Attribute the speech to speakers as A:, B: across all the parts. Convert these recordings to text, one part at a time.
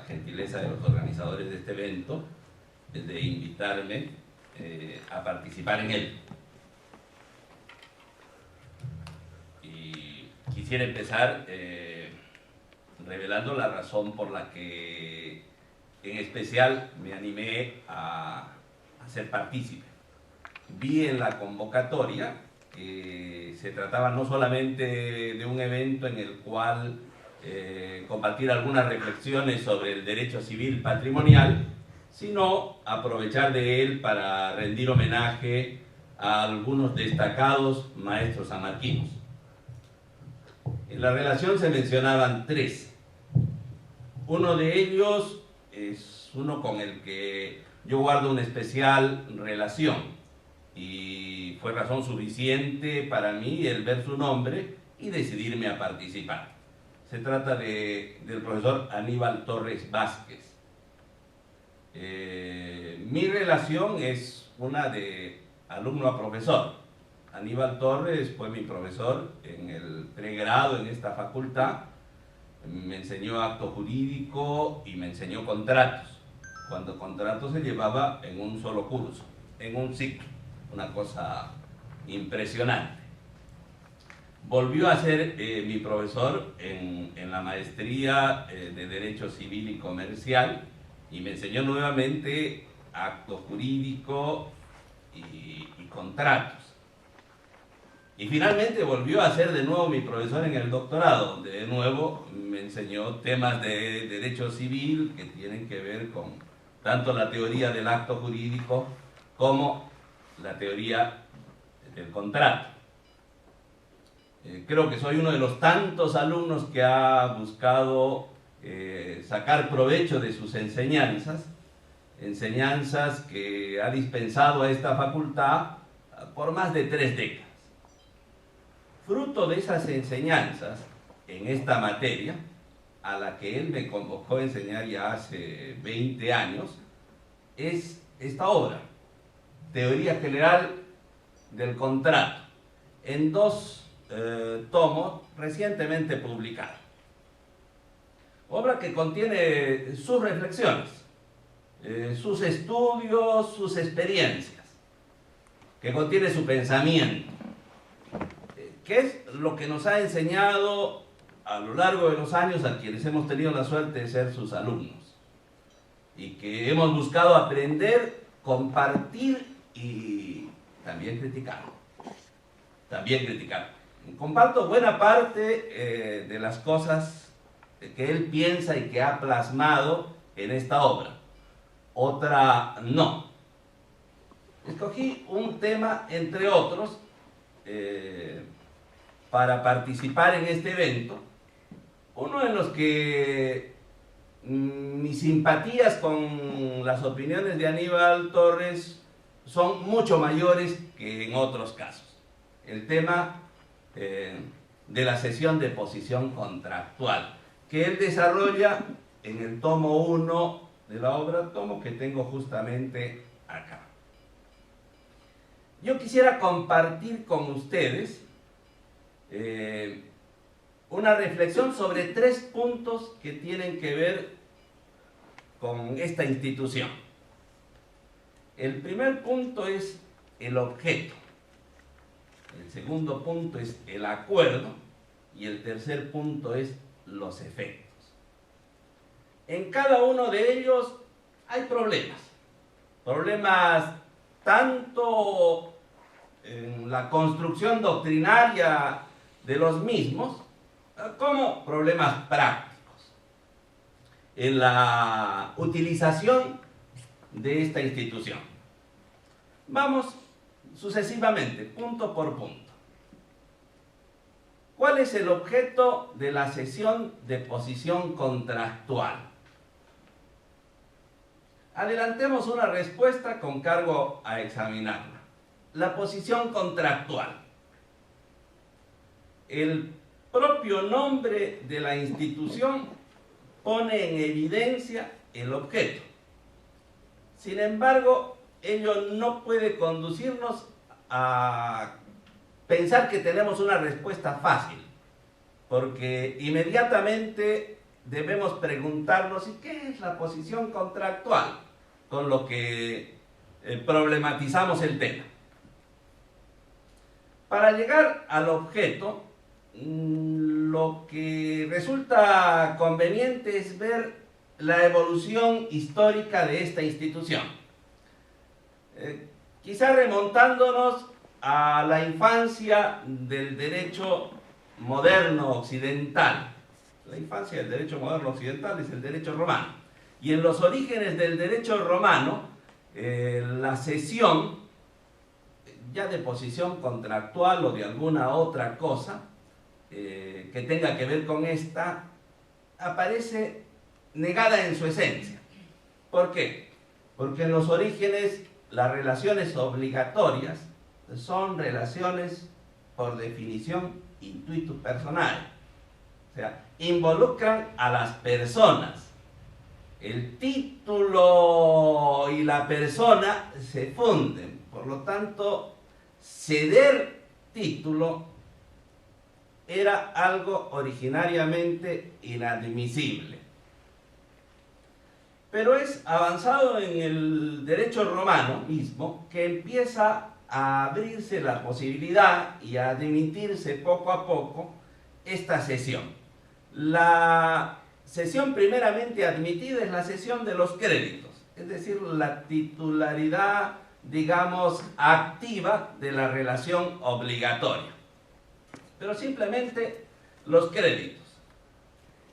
A: gentileza de los organizadores de este evento de invitarme a participar en él. Y quisiera empezar revelando la razón por la que en especial me animé a ser partícipe. Vi en la convocatoria que se trataba no solamente de un evento en el cual compartir algunas reflexiones sobre el derecho civil patrimonial, sino aprovechar de él para rendir homenaje a algunos destacados maestros sanmarquinos. En la relación se mencionaban tres. Uno de ellos es uno con el que yo guardo una especial relación y fue razón suficiente para mí el ver su nombre y decidirme a participar. Se trata del profesor Aníbal Torres Vázquez. Mi relación es una de alumno a profesor. Aníbal Torres fue mi profesor en el pregrado en esta facultad. Me enseñó acto jurídico y me enseñó contratos. Cuando contratos se llevaba en un solo curso, en un ciclo, una cosa impresionante. Volvió a ser mi profesor en la maestría de Derecho Civil y Comercial y me enseñó nuevamente acto jurídico y contratos. Y finalmente volvió a ser de nuevo mi profesor en el doctorado, donde de nuevo me enseñó temas de derecho civil que tienen que ver con tanto la teoría del acto jurídico como la teoría del contrato. Creo que soy uno de los tantos alumnos que ha buscado sacar provecho de sus enseñanzas que ha dispensado a esta facultad por más de 3 décadas. Fruto de esas enseñanzas en esta materia, a la que él me convocó a enseñar ya hace 20 años, es esta obra, Teoría General del Contrato, en 2 tomos recientemente publicados. Obra que contiene sus reflexiones, sus estudios, sus experiencias, que contiene su pensamiento, que es lo que nos ha enseñado a lo largo de los años a quienes hemos tenido la suerte de ser sus alumnos y que hemos buscado aprender, compartir y también criticar. Comparto buena parte de las cosas que él piensa y que ha plasmado en esta obra. Otra no. Escogí un tema, entre otros, para participar en este evento, uno en los que mis simpatías con las opiniones de Aníbal Torres son mucho mayores que en otros casos. El tema de la cesión de posición contractual, que él desarrolla en el tomo 1 de la obra, tomo que tengo justamente acá. Yo quisiera compartir con ustedes una reflexión sobre 3 puntos que tienen que ver con esta institución. El primer punto es el objeto, el segundo punto es el acuerdo y el tercer punto es los efectos. En cada uno de ellos hay problemas tanto en la construcción doctrinaria de los mismos, como problemas prácticos en la utilización de esta institución. Vamos sucesivamente, punto por punto. ¿Cuál es el objeto de la cesión de posición contractual? Adelantemos una respuesta con cargo a examinarla. La posición contractual. El propio nombre de la institución pone en evidencia el objeto. Sin embargo, ello no puede conducirnos a pensar que tenemos una respuesta fácil, porque inmediatamente debemos preguntarnos, ¿y qué es la posición contractual? Con lo que problematizamos el tema. Para llegar al objeto, lo que resulta conveniente es ver la evolución histórica de esta institución. Quizá remontándonos a la infancia del derecho moderno occidental. La infancia del derecho moderno occidental es el derecho romano. Y en los orígenes del derecho romano, la cesión, ya de posición contractual o de alguna otra cosa que tenga que ver con esta, aparece negada en su esencia. ¿Por qué? Porque en los orígenes las relaciones obligatorias son relaciones por definición intuitu personal. O sea, involucran a las personas. El título y la persona se funden. Por lo tanto, ceder título era algo originariamente inadmisible. Pero es avanzado en el derecho romano mismo que empieza a abrirse la posibilidad y a admitirse poco a poco esta cesión. La cesión primeramente admitida es la cesión de los créditos, es decir, la titularidad, digamos, activa de la relación obligatoria. Pero simplemente los créditos.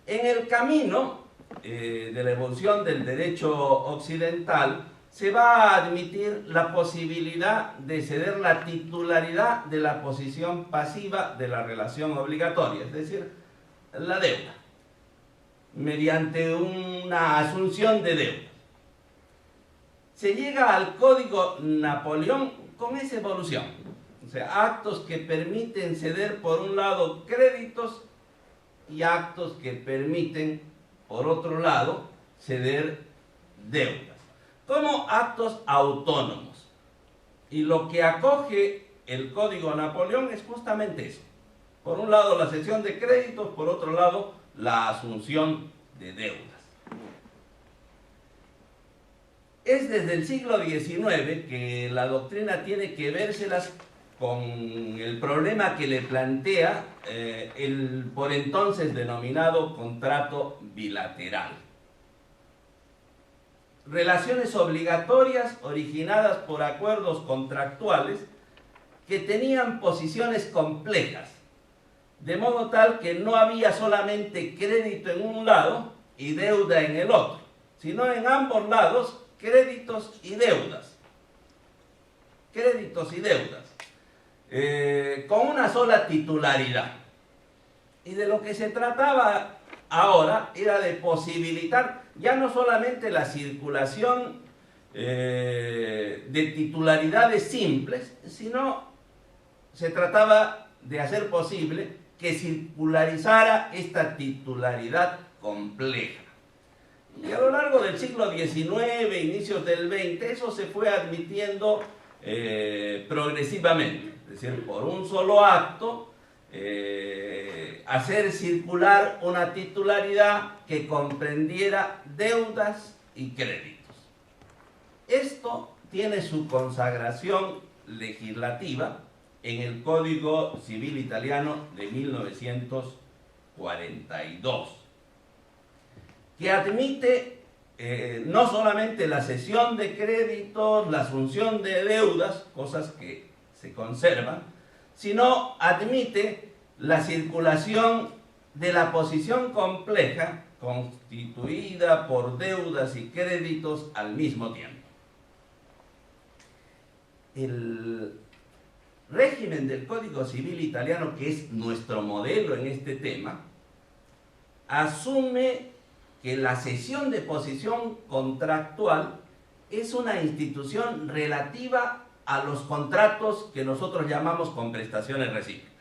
A: En el camino de la evolución del derecho occidental, se va a admitir la posibilidad de ceder la titularidad de la posición pasiva de la relación obligatoria, es decir, la deuda, mediante una asunción de deuda. Se llega al Código Napoleón con esa evolución, o sea, actos que permiten ceder por un lado créditos y actos que permiten, por otro lado, ceder deudas, como actos autónomos. Y lo que acoge el Código Napoleón es justamente eso. Por un lado la cesión de créditos, por otro lado la asunción de deudas. Es desde el siglo XIX que la doctrina tiene que vérselas con el problema que le plantea el por entonces denominado contrato bilateral. Relaciones obligatorias originadas por acuerdos contractuales que tenían posiciones complejas, de modo tal que no había solamente crédito en un lado y deuda en el otro, sino en ambos lados créditos y deudas. Créditos y deudas. Con una sola titularidad. Y de lo que se trataba ahora era de posibilitar ya no solamente la circulación de titularidades simples, sino se trataba de hacer posible que circularizara esta titularidad compleja. Y a lo largo del siglo XIX, inicios del XX, eso se fue admitiendo progresivamente. Es decir, por un solo acto, hacer circular una titularidad que comprendiera deudas y créditos. Esto tiene su consagración legislativa en el Código Civil Italiano de 1942, que admite no solamente la cesión de créditos, la asunción de deudas, cosas que se conservan, sino admite la circulación de la posición compleja constituida por deudas y créditos al mismo tiempo. El régimen del Código Civil Italiano, que es nuestro modelo en este tema, asume que la cesión de posición contractual es una institución relativa a los contratos que nosotros llamamos con prestaciones recíprocas,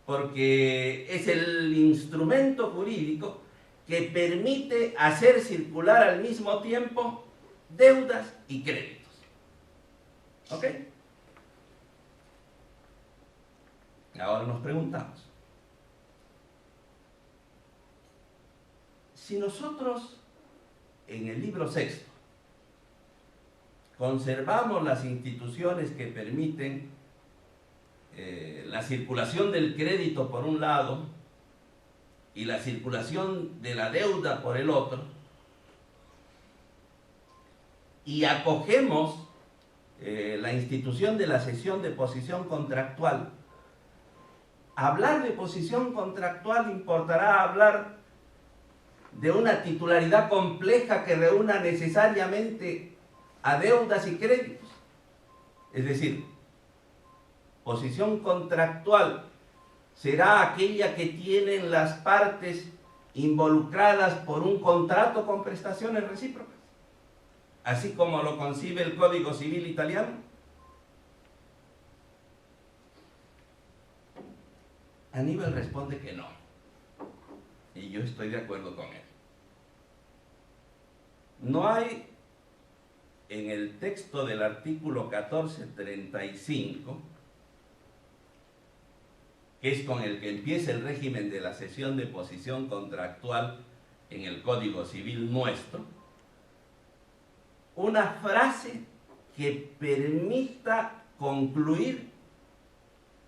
A: porque es el instrumento jurídico que permite hacer circular al mismo tiempo deudas y créditos. ¿Ok? Ahora nos preguntamos, Si nosotros en el libro sexto conservamos las instituciones que permiten la circulación del crédito por un lado y la circulación de la deuda por el otro, y acogemos la institución de la cesión de posición contractual, hablar de posición contractual importará hablar de una titularidad compleja que reúna necesariamente a deudas y créditos. Es decir, posición contractual será aquella que tienen las partes involucradas por un contrato con prestaciones recíprocas, así como lo concibe el Código Civil italiano. Aníbal responde que no, y yo estoy de acuerdo con él. No hay en el texto del artículo 1435, que es con el que empieza el régimen de la cesión de posición contractual en el Código Civil nuestro, una frase que permita concluir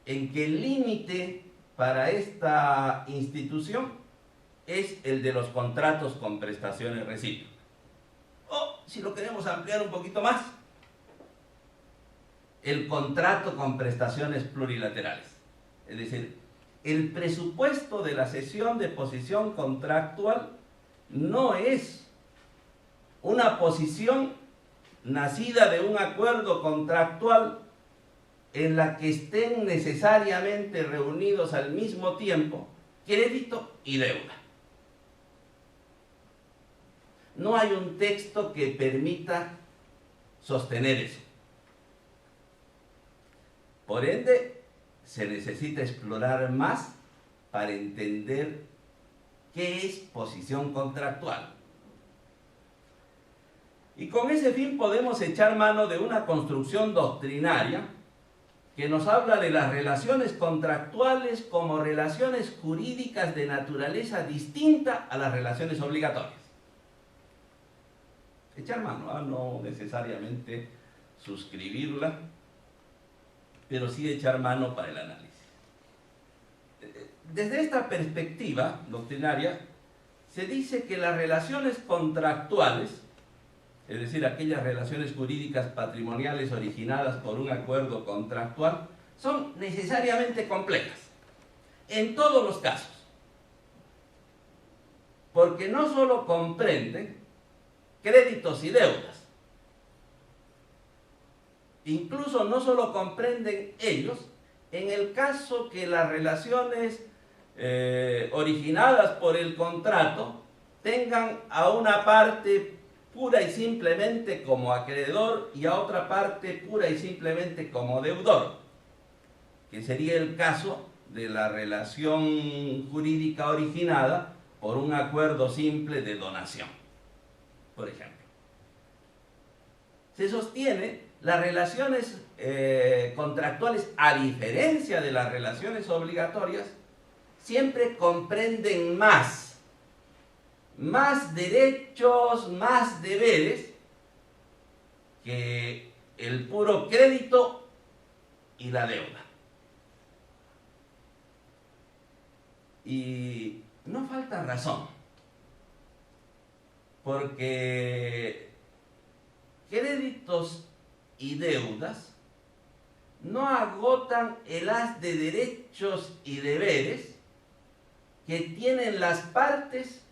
A: en que el límite para esta institución es el de los contratos con prestaciones recíprocas. O, si lo queremos ampliar un poquito más, el contrato con prestaciones plurilaterales. Es decir, el presupuesto de la cesión de posición contractual no es una posición nacida de un acuerdo contractual en la que estén necesariamente reunidos al mismo tiempo crédito y deuda. No hay un texto que permita sostener eso. Por ende, se necesita explorar más para entender qué es posición contractual. Y con ese fin podemos echar mano de una construcción doctrinaria que nos habla de las relaciones contractuales como relaciones jurídicas de naturaleza distinta a las relaciones obligatorias. Echar mano, no necesariamente suscribirla, pero sí echar mano para el análisis. Desde esta perspectiva doctrinaria, se dice que las relaciones contractuales, es decir, aquellas relaciones jurídicas patrimoniales originadas por un acuerdo contractual, son necesariamente complejas, en todos los casos, porque no solo comprenden créditos y deudas, incluso no solo comprenden ellos, en el caso que las relaciones originadas por el contrato tengan a una parte pura y simplemente como acreedor y a otra parte pura y simplemente como deudor, que sería el caso de la relación jurídica originada por un acuerdo simple de donación, por ejemplo. Se sostiene las relaciones contractuales, a diferencia de las relaciones obligatorias, siempre comprenden más derechos, más deberes que el puro crédito y la deuda. Y no falta razón, porque créditos y deudas no agotan el haz de derechos y deberes que tienen las partes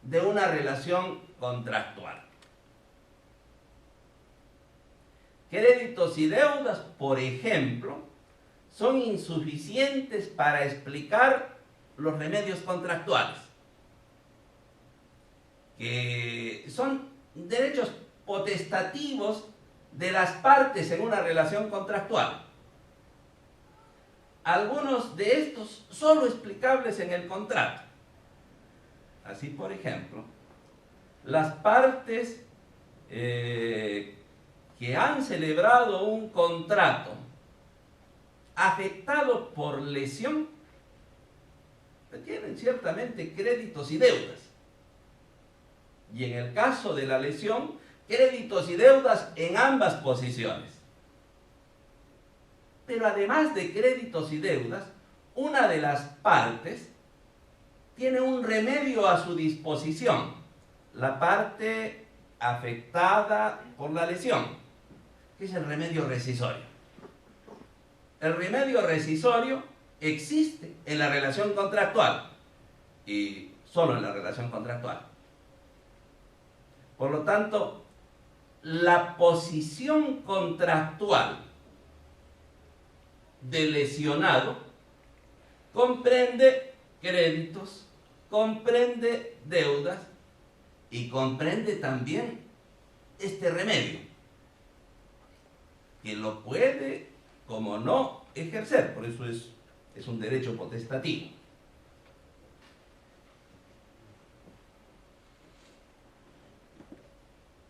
A: de una relación contractual. Créditos y deudas, por ejemplo, son insuficientes para explicar los remedios contractuales, que son derechos potestativos de las partes en una relación contractual. Algunos de estos solo explicables en el contrato. Así, por ejemplo, las partes que han celebrado un contrato afectado por lesión tienen ciertamente créditos y deudas, y en el caso de la lesión, créditos y deudas en ambas posiciones. Pero además de créditos y deudas, una de las partes tiene un remedio a su disposición, la parte afectada por la lesión, que es el remedio rescisorio. El remedio rescisorio existe en la relación contractual y solo en la relación contractual. Por lo tanto, la posición contractual del lesionado comprende créditos, comprende deudas y comprende también este remedio, que lo puede, como no, ejercer. Por eso es un derecho potestativo.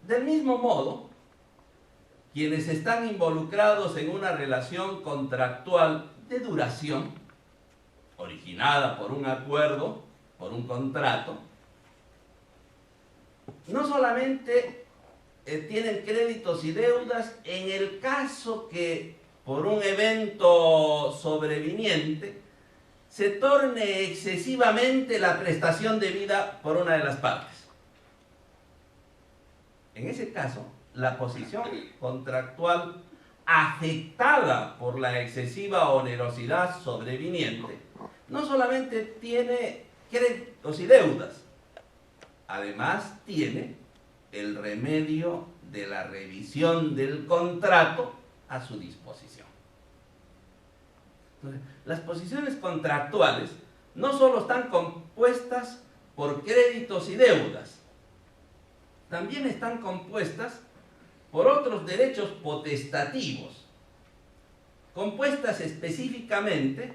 A: Del mismo modo, quienes están involucrados en una relación contractual de duración, originada por un acuerdo, por un contrato, no solamente tienen créditos y deudas en el caso que por un evento sobreviniente se torne excesivamente la prestación debida por una de las partes. En ese caso, la posición contractual afectada por la excesiva onerosidad sobreviniente no solamente tiene créditos y deudas, además tiene el remedio de la revisión del contrato a su disposición. Entonces, las posiciones contractuales no solo están compuestas por créditos y deudas, también están compuestas por otros derechos potestativos, compuestas específicamente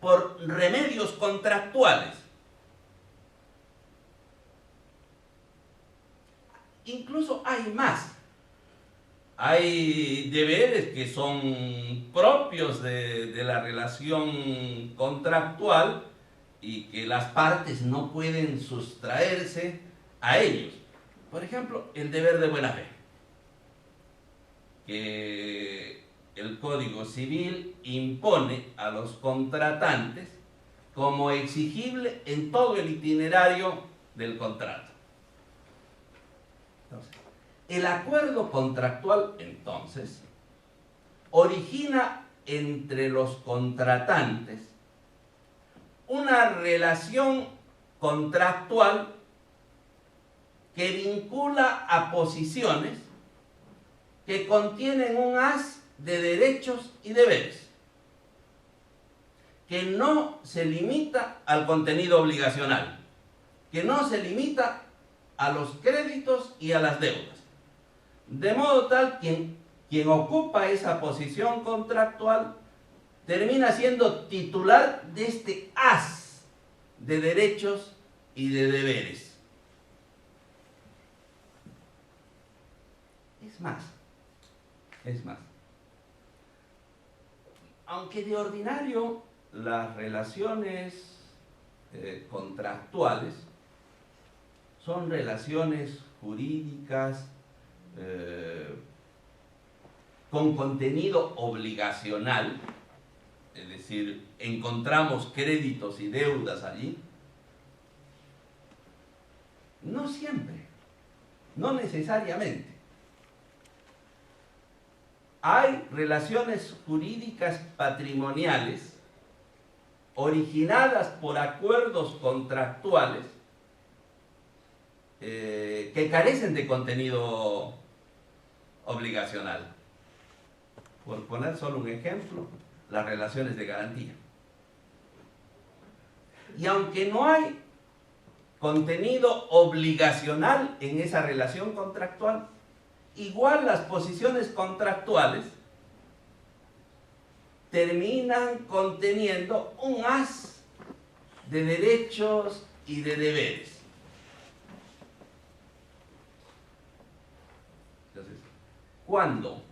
A: por remedios contractuales. Incluso hay más. Hay deberes que son propios de la relación contractual y que las partes no pueden sustraerse a ellos. Por ejemplo, el deber de buena fe, que el Código Civil impone a los contratantes como exigible en todo el itinerario del contrato. Entonces, el acuerdo contractual, entonces, origina entre los contratantes una relación contractual que vincula a posiciones que contienen un haz de derechos y deberes, que no se limita al contenido obligacional, que no se limita a los créditos y a las deudas. De modo tal que quien ocupa esa posición contractual termina siendo titular de este haz de derechos y de deberes. Es más, aunque de ordinario las relaciones contractuales son relaciones jurídicas con contenido obligacional, es decir, encontramos créditos y deudas allí, no siempre, no necesariamente. Hay relaciones jurídicas patrimoniales originadas por acuerdos contractuales que carecen de contenido obligacional. Por poner solo un ejemplo, las relaciones de garantía. Y aunque no hay contenido obligacional en esa relación contractual, igual las posiciones contractuales terminan conteniendo un haz de derechos y de deberes. Entonces, cuando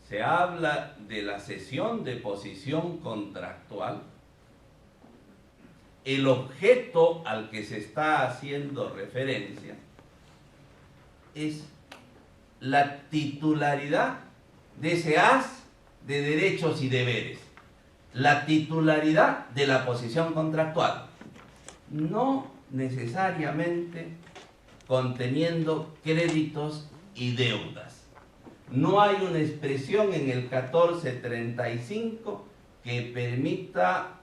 A: se habla de la cesión de posición contractual, el objeto al que se está haciendo referencia es la titularidad de ese haz de derechos y deberes, la titularidad de la posición contractual, no necesariamente conteniendo créditos y deudas. No hay una expresión en el 1435 que permita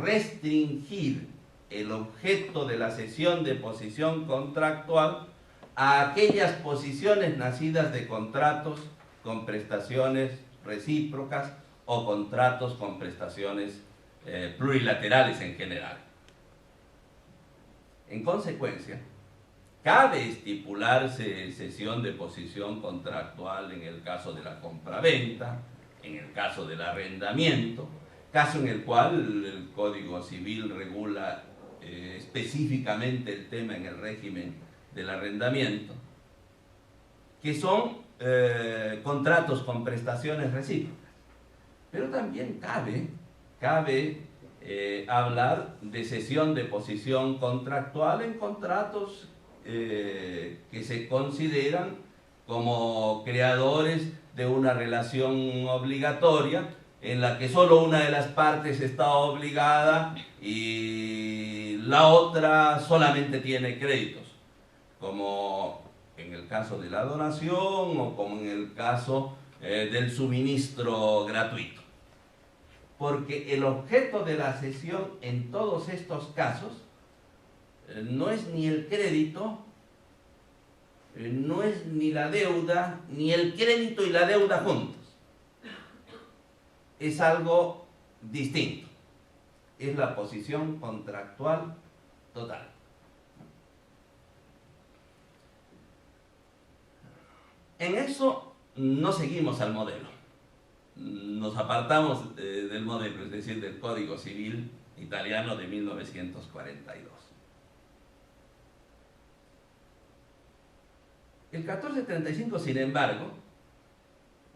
A: restringir el objeto de la cesión de posición contractual a aquellas posiciones nacidas de contratos con prestaciones recíprocas o contratos con prestaciones plurilaterales en general. En consecuencia, cabe estipularse cesión de posición contractual en el caso de la compraventa, en el caso del arrendamiento, caso en el cual el Código Civil regula específicamente el tema en el régimen del arrendamiento, que son contratos con prestaciones recíprocas. Pero también cabe hablar de cesión de posición contractual en contratos que se consideran como creadores de una relación obligatoria en la que solo una de las partes está obligada y la otra solamente tiene créditos, como en el caso de la donación o como en el caso del suministro gratuito. Porque el objeto de la cesión en todos estos casos no es ni el crédito, no es ni la deuda, ni el crédito y la deuda juntos. Es algo distinto. Es la posición contractual total. En eso no seguimos al modelo. Nos apartamos del modelo, es decir, del Código Civil italiano de 1942. El 1435, sin embargo,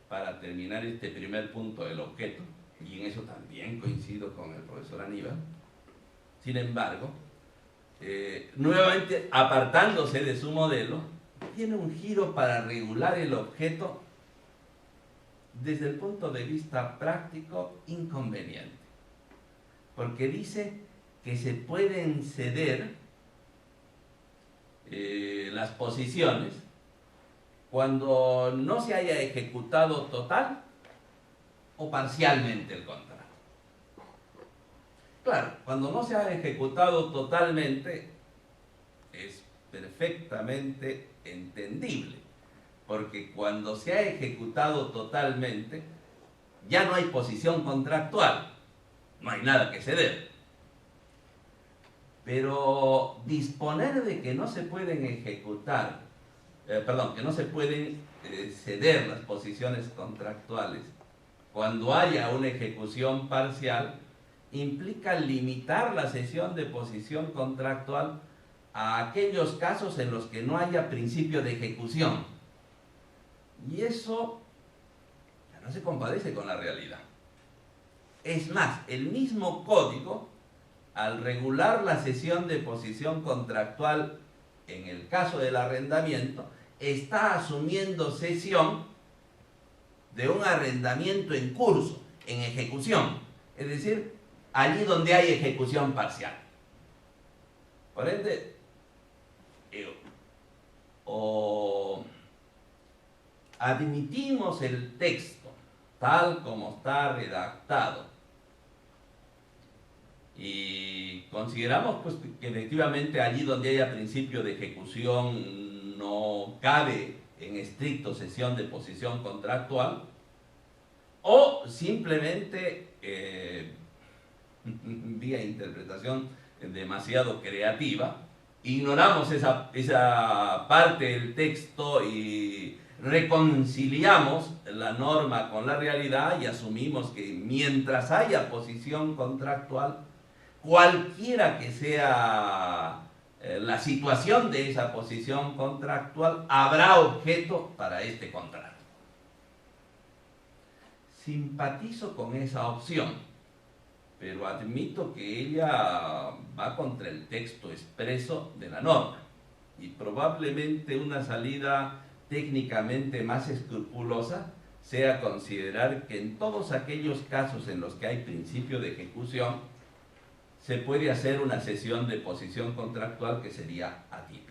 A: para terminar este primer punto del objeto, y en eso también coincido con el profesor Aníbal, sin embargo, nuevamente apartándose de su modelo, tiene un giro para regular el objeto desde el punto de vista práctico inconveniente, porque dice que se pueden ceder las posiciones cuando no se haya ejecutado total o parcialmente el contrato. Claro, cuando no se ha ejecutado totalmente es perfectamente entendible, porque cuando se ha ejecutado totalmente ya no hay posición contractual, no hay nada que ceder. Pero disponer de que no se pueden ejecutar, que no se pueden ceder las posiciones contractuales cuando haya una ejecución parcial, implica limitar la cesión de posición contractual a aquellos casos en los que no haya principio de ejecución. Y eso ya no se compadece con la realidad. Es más, el mismo código, al regular la cesión de posición contractual en el caso del arrendamiento, está asumiendo cesión de un arrendamiento en curso, en ejecución, es decir, allí donde hay ejecución parcial. Por ende, o admitimos el texto tal como está redactado y consideramos pues, que efectivamente allí donde haya principio de ejecución no cabe en estricto cesión de posición contractual, o simplemente vía interpretación demasiado creativa ignoramos esa parte del texto y reconciliamos la norma con la realidad y asumimos que mientras haya posición contractual, cualquiera que sea la situación de esa posición contractual, habrá objeto para este contrato. Simpatizo con esa opción, pero admito que ella va contra el texto expreso de la norma y probablemente una salida técnicamente más escrupulosa sea considerar que en todos aquellos casos en los que hay principio de ejecución se puede hacer una cesión de posición contractual que sería atípica.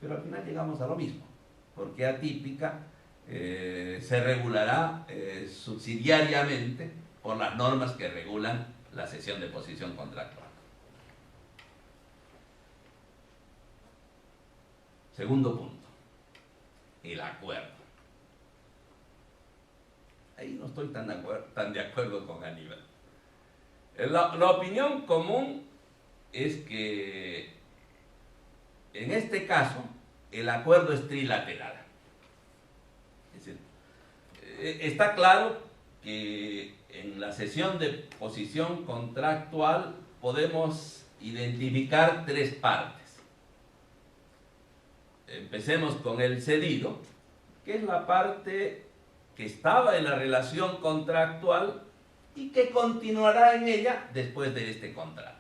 A: Pero al final llegamos a lo mismo, porque atípica se regulará subsidiariamente por las normas que regulan la cesión de posición contractual. Segundo punto, el acuerdo. Ahí no estoy tan de acuerdo con Aníbal. La opinión común es que en este caso el acuerdo es trilateral. Es decir, está claro que en la cesión de posición contractual podemos identificar tres partes. Empecemos con el cedido, que es la parte que estaba en la relación contractual y que continuará en ella después de este contrato.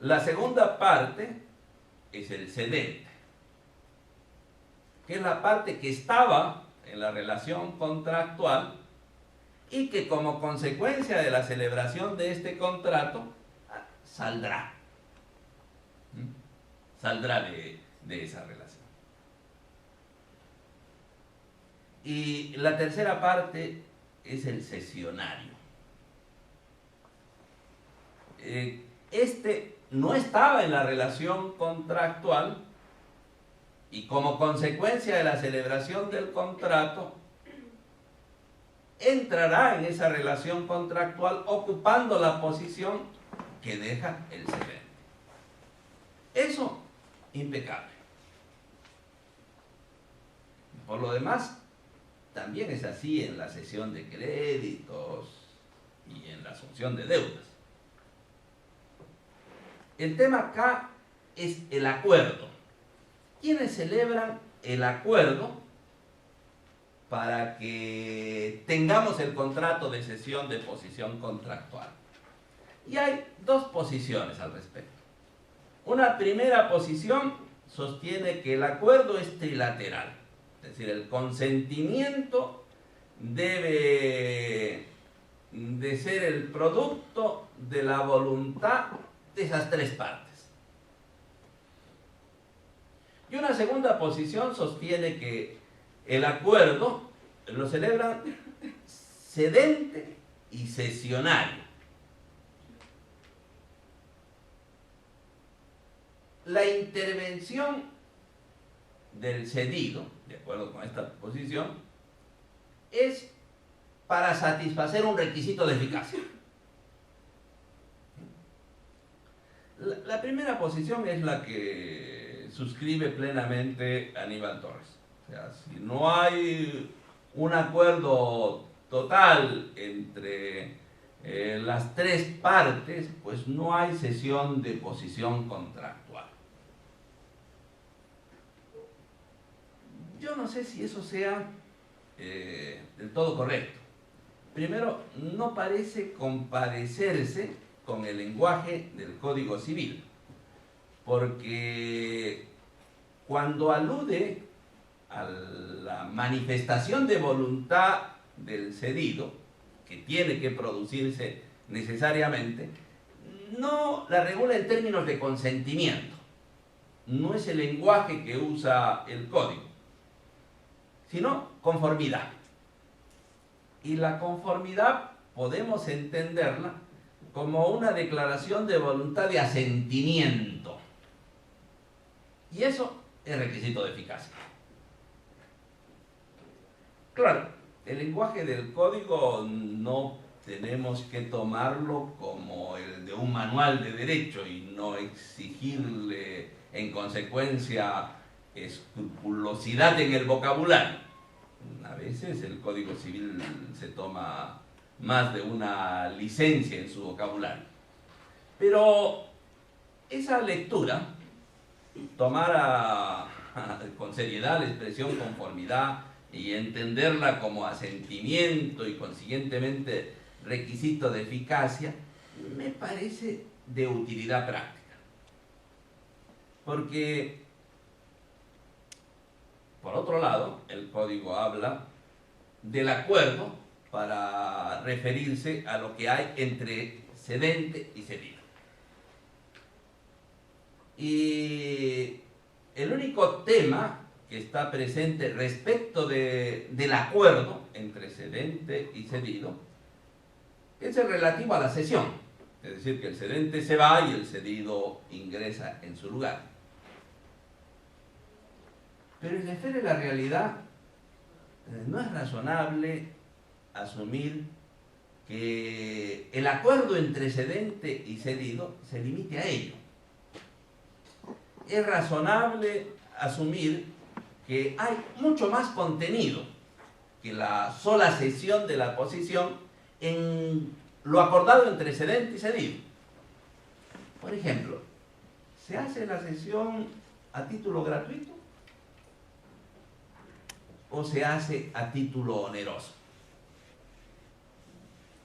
A: La segunda parte es el cedente, que es la parte que estaba en la relación contractual y que como consecuencia de la celebración de este contrato saldrá de esa relación. Y la tercera parte es el cesionario. Este no estaba en la relación contractual y como consecuencia de la celebración del contrato entrará en esa relación contractual ocupando la posición que deja el cedente. Eso, impecable. Por lo demás, también es así en la cesión de créditos y en la asunción de deudas. El tema acá es el acuerdo. ¿Quiénes celebran el acuerdo para que tengamos el contrato de cesión de posición contractual? Y hay dos posiciones al respecto. Una primera posición sostiene que el acuerdo es trilateral, es decir, el consentimiento debe de ser el producto de la voluntad de esas tres partes. Y una segunda posición sostiene que el acuerdo lo celebran cedente y cesionario. La intervención del cedido, de acuerdo con esta posición, es para satisfacer un requisito de eficacia. La primera posición es la que suscribe plenamente Aníbal Torres. O sea, si no hay un acuerdo total entre las tres partes, pues no hay cesión de posición contractual. Yo no sé si eso sea del todo correcto. Primero, no parece compadecerse con el lenguaje del Código Civil, porque cuando alude a la manifestación de voluntad del cedido, que tiene que producirse necesariamente, no la regula en términos de consentimiento. No es el lenguaje que usa el Código, sino conformidad. Y la conformidad podemos entenderla como una declaración de voluntad de asentimiento. Y eso es requisito de eficacia. Claro, el lenguaje del código no tenemos que tomarlo como el de un manual de derecho y no exigirle en consecuencia escrupulosidad en el vocabulario. A veces el Código Civil se toma más de una licencia en su vocabulario. Pero esa lectura, tomar con seriedad la expresión conformidad y entenderla como asentimiento y consiguientemente requisito de eficacia, me parece de utilidad práctica. Porque, por otro lado, el código habla del acuerdo para referirse a lo que hay entre cedente y cedido. Y el único tema que está presente respecto del acuerdo entre cedente y cedido es el relativo a la cesión, es decir, que el cedente se va y el cedido ingresa en su lugar. Pero en la esfera de la realidad no es razonable asumir que el acuerdo entre cedente y cedido se limite a ello. Es razonable asumir que hay mucho más contenido que la sola cesión de la posición en lo acordado entre cedente y cedido. Por ejemplo, ¿se hace la cesión a título gratuito o se hace a título oneroso?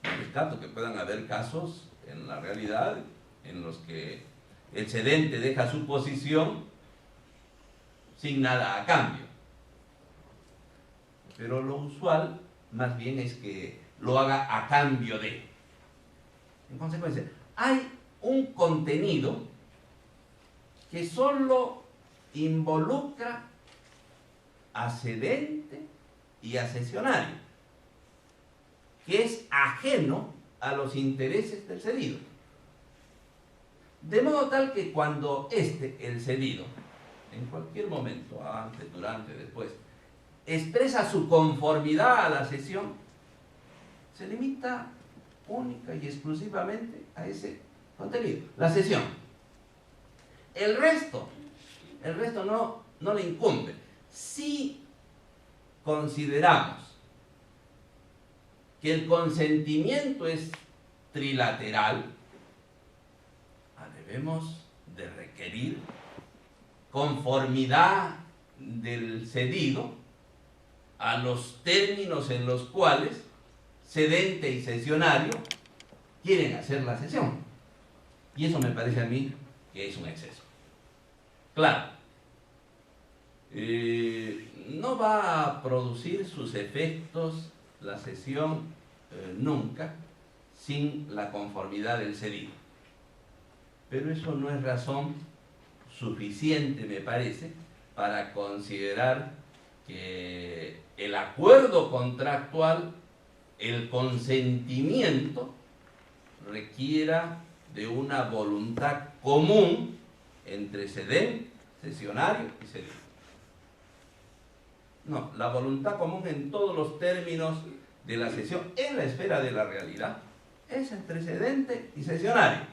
A: No descarto que puedan haber casos en la realidad en los que el cedente deja su posición sin nada a cambio. Pero lo usual más bien es que lo haga a cambio de. En consecuencia, hay un contenido que solo involucra a cedente y a cesionario, que es ajeno a los intereses del cedido. De modo tal que cuando el cedido, en cualquier momento, antes, durante, después, expresa su conformidad a la cesión, se limita única y exclusivamente a ese contenido, la cesión. El resto no le incumbe. Si consideramos que el consentimiento es trilateral, debemos de requerir conformidad del cedido a los términos en los cuales cedente y cesionario quieren hacer la cesión. Y eso me parece a mí que es un exceso. Claro, no va a producir sus efectos la cesión nunca sin la conformidad del cedido. Pero eso no es razón suficiente, me parece, para considerar que el acuerdo contractual, el consentimiento, requiera de una voluntad común entre cedente, cesionario y cedido. No, la voluntad común en todos los términos de la cesión en la esfera de la realidad es entre cedente y cesionario.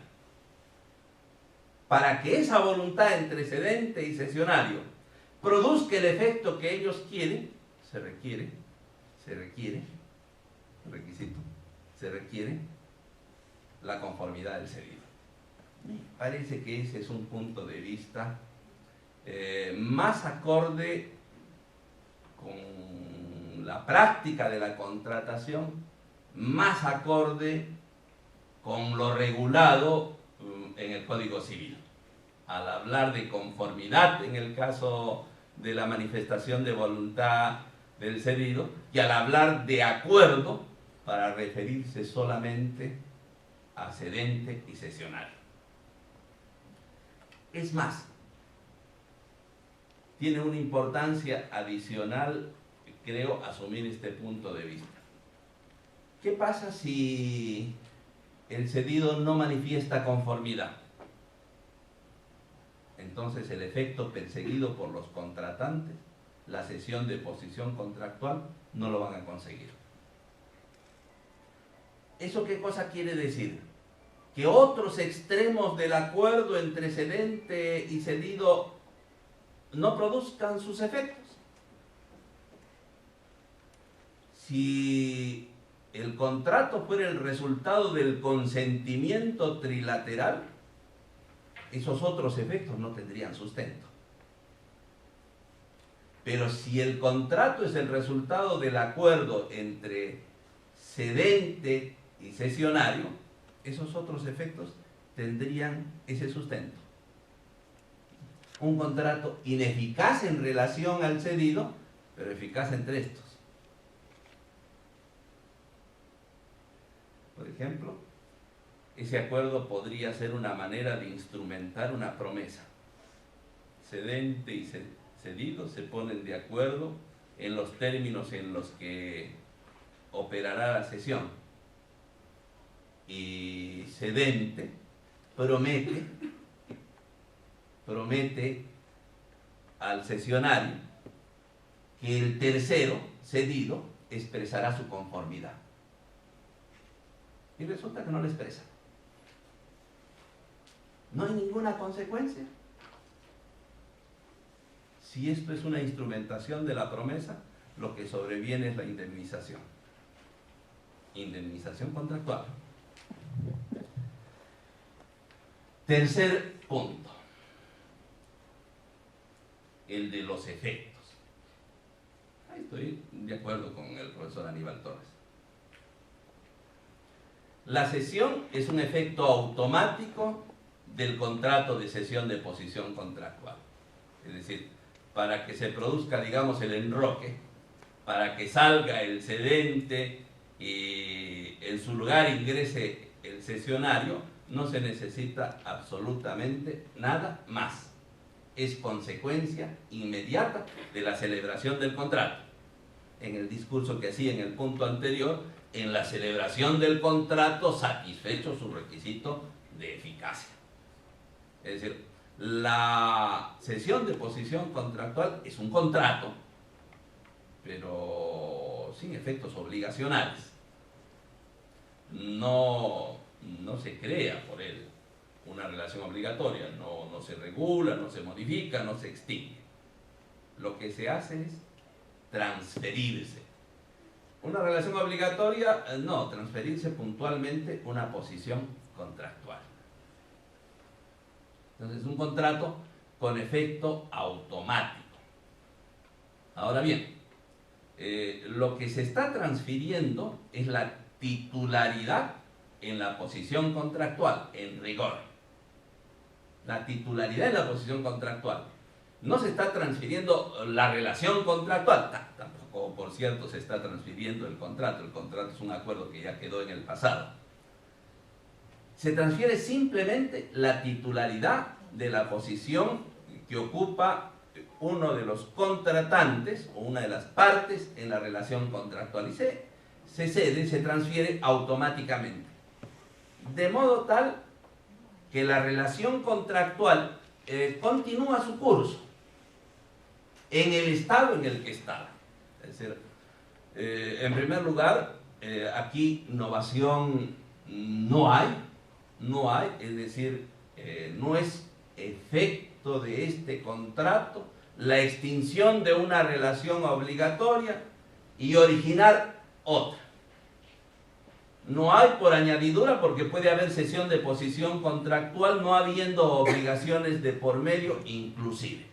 A: Para que esa voluntad entre cedente y cesionario produzca el efecto que ellos quieren, se requiere la conformidad del cedido. Me parece que ese es un punto de vista más acorde con la práctica de la contratación, más acorde con lo regulado en el Código Civil. Al hablar de conformidad en el caso de la manifestación de voluntad del cedido y al hablar de acuerdo para referirse solamente a cedente y cesionario. Es más, tiene una importancia adicional, creo, asumir este punto de vista. ¿Qué pasa si el cedido no manifiesta conformidad? Entonces el efecto perseguido por los contratantes, la cesión de posición contractual, no lo van a conseguir. ¿Eso qué cosa quiere decir? Que otros extremos del acuerdo entre cedente y cedido no produzcan sus efectos. Si el contrato fuera el resultado del consentimiento trilateral, esos otros efectos no tendrían sustento. Pero si el contrato es el resultado del acuerdo entre cedente y cesionario, esos otros efectos tendrían ese sustento. Un contrato ineficaz en relación al cedido, pero eficaz entre estos. Por ejemplo, ese acuerdo podría ser una manera de instrumentar una promesa. Cedente y cedido se ponen de acuerdo en los términos en los que operará la cesión. Y cedente promete al cesionario que el tercero cedido expresará su conformidad. Y resulta que no lo expresa. No hay ninguna consecuencia. Si esto es una instrumentación de la promesa, lo que sobreviene es la indemnización. Indemnización contractual. Tercer punto, el de los efectos. Ahí estoy de acuerdo con el profesor Aníbal Torres. La cesión es un efecto automático del contrato de cesión de posición contractual. Es decir, para que se produzca, digamos, el enroque, para que salga el cedente y en su lugar ingrese el cesionario, no se necesita absolutamente nada más. Es consecuencia inmediata de la celebración del contrato. En el discurso que hacía en el punto anterior, en la celebración del contrato satisfecho su requisito de eficacia. Es decir, la cesión de posición contractual es un contrato, pero sin efectos obligacionales. No se crea por él una relación obligatoria, no se regula, no se modifica, no se extingue. Lo que se hace es transferirse. Una relación obligatoria, no, transferirse puntualmente una posición contractual. Entonces es un contrato con efecto automático. Ahora bien, lo que se está transfiriendo es la titularidad en la posición contractual, en rigor. La titularidad en la posición contractual. No se está transfiriendo la relación contractual, tampoco, por cierto, se está transfiriendo el contrato. El contrato es un acuerdo que ya quedó en el pasado. Se transfiere simplemente la titularidad de la posición que ocupa uno de los contratantes o una de las partes en la relación contractual y se cede, se transfiere automáticamente. De modo tal que la relación contractual continúa su curso en el estado en el que estaba. Es decir, en primer lugar, aquí innovación no hay, es decir, no es efecto de este contrato la extinción de una relación obligatoria y originar otra. No hay por añadidura porque puede haber cesión de posición contractual no habiendo obligaciones de por medio inclusive.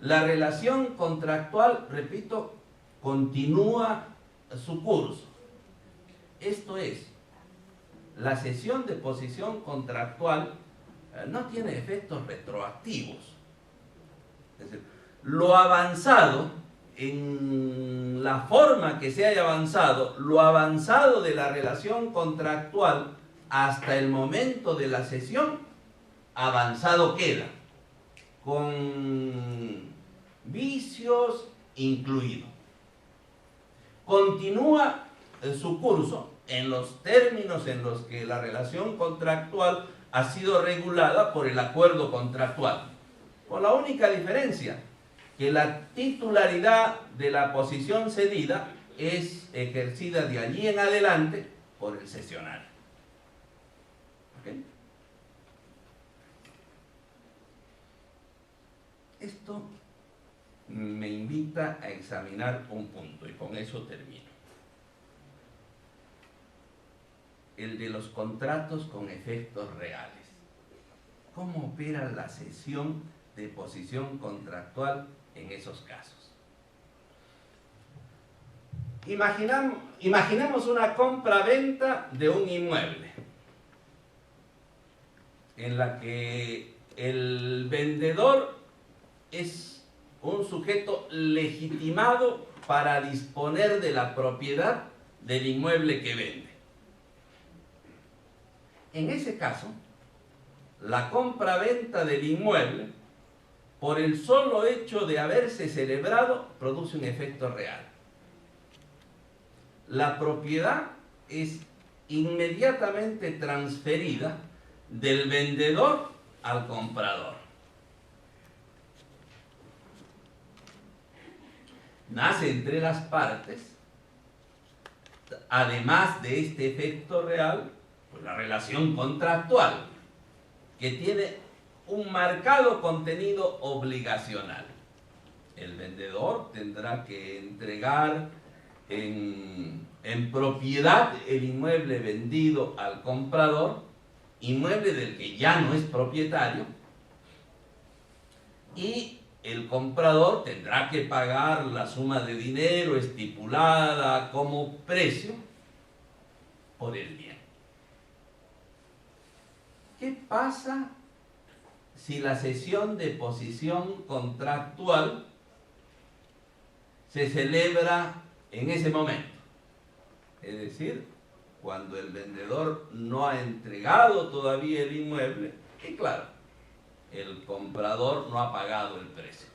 A: La relación contractual, repito, continúa su curso. Esto es, la cesión de posición contractual no tiene efectos retroactivos. Es decir, lo avanzado, en la forma que se haya avanzado, lo avanzado de la relación contractual hasta el momento de la cesión, avanzado queda, con vicios incluidos. Continúa su curso en los términos en los que la relación contractual ha sido regulada por el acuerdo contractual, con la única diferencia que la titularidad de la posición cedida es ejercida de allí en adelante por el cesionario. ¿Okay? Esto me invita a examinar un punto y con eso termino. El de los contratos con efectos reales. ¿Cómo opera la cesión de posición contractual en esos casos. Imaginemos una compra-venta de un inmueble en la que el vendedor es un sujeto legitimado para disponer de la propiedad del inmueble que vende. En ese caso, la compra-venta del inmueble, por el solo hecho de haberse celebrado, produce un efecto real. La propiedad es inmediatamente transferida del vendedor al comprador. Nace entre las partes, además de este efecto real, pues la relación contractual, que tiene un marcado contenido obligacional. El vendedor tendrá que entregar en propiedad el inmueble vendido al comprador, inmueble del que ya no es propietario, y el comprador tendrá que pagar la suma de dinero estipulada como precio por el bien. ¿Qué pasa si la cesión de posición contractual se celebra en ese momento? Es decir, cuando el vendedor no ha entregado todavía el inmueble y claro, el comprador no ha pagado el precio.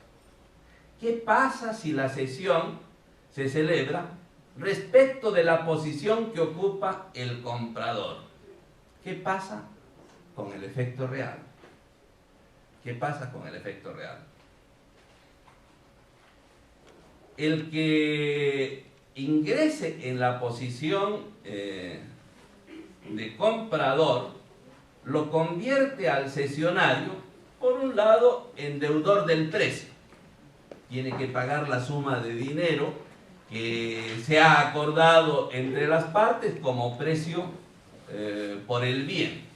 A: ¿Qué pasa si la cesión se celebra respecto de la posición que ocupa el comprador? ¿Qué pasa con el efecto real? ¿Qué pasa con el efecto real? El que ingrese en la posición de comprador lo convierte al cesionario, por un lado, en deudor del precio. Tiene que pagar la suma de dinero que se ha acordado entre las partes como precio por el bien.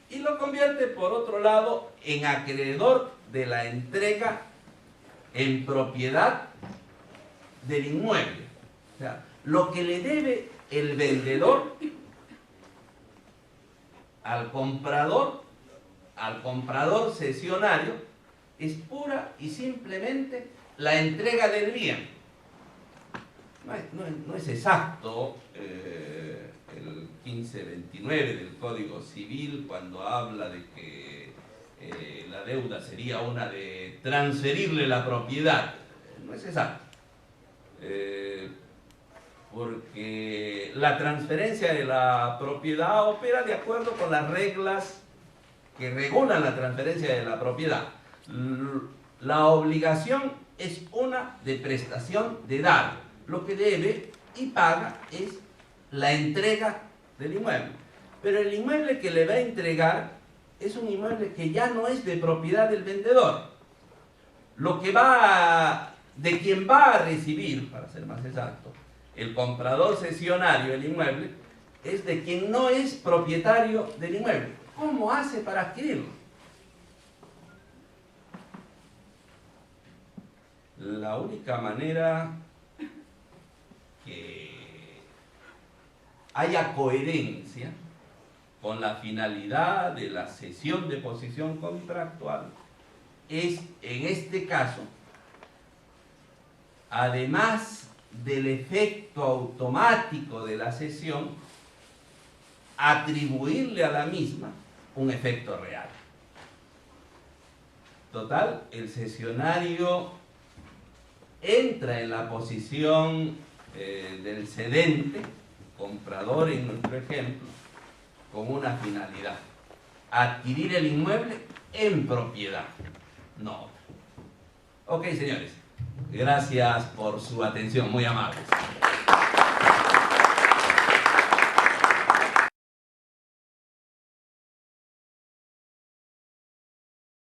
A: Y lo convierte, por otro lado, en acreedor de la entrega en propiedad del inmueble. O sea, lo que le debe el vendedor al comprador cesionario es pura y simplemente la entrega del bien. No es exacto el 1529 del Código Civil cuando habla de que la deuda sería una de transferirle la propiedad. No es exacto. Porque la transferencia de la propiedad opera de acuerdo con las reglas que regulan la transferencia de la propiedad. La obligación es una de prestación de dar. Lo que debe y paga es la entrega del inmueble. Pero el inmueble que le va a entregar es un inmueble que ya no es de propiedad del vendedor. De quien va a recibir, para ser más exacto, el comprador cesionario del inmueble, es de quien no es propietario del inmueble. ¿Cómo hace para adquirirlo? La única manera que haya coherencia con la finalidad de la cesión de posición contractual es, en este caso, además del efecto automático de la cesión, atribuirle a la misma un efecto real. Total, el cesionario entra en la posición del cedente, comprador en nuestro ejemplo, con una finalidad: adquirir el inmueble en propiedad, no otra. Ok, señores, gracias por su atención, muy amables.